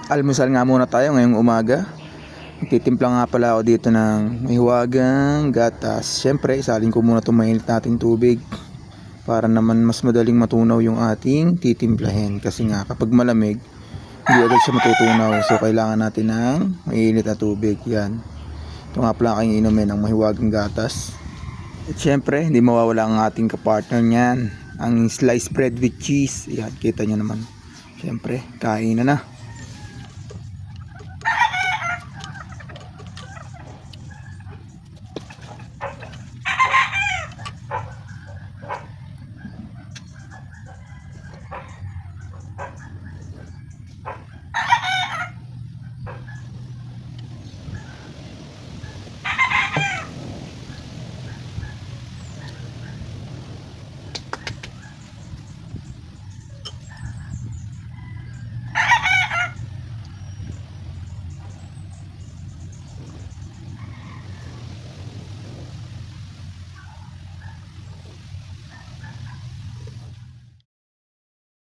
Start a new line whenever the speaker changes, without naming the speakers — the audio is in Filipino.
Almusal nga muna tayo ngayong umaga. Magtitimpla nga pala ako dito ng mahiwagang gatas. Siyempre, isalin ko muna itong mainit nating tubig para naman mas madaling matunaw yung ating titimplahin. Kasi nga kapag malamig, hindi agad siya matutunaw. So kailangan natin ng mainit na tubig. Yan. Ito nga pala aking inumin ng mahiwagang gatas. At siyempre, hindi mawawala ang ating kapartner niyan, ang sliced bread with cheese. Yan, kita nyo naman. Siyempre, kain na na.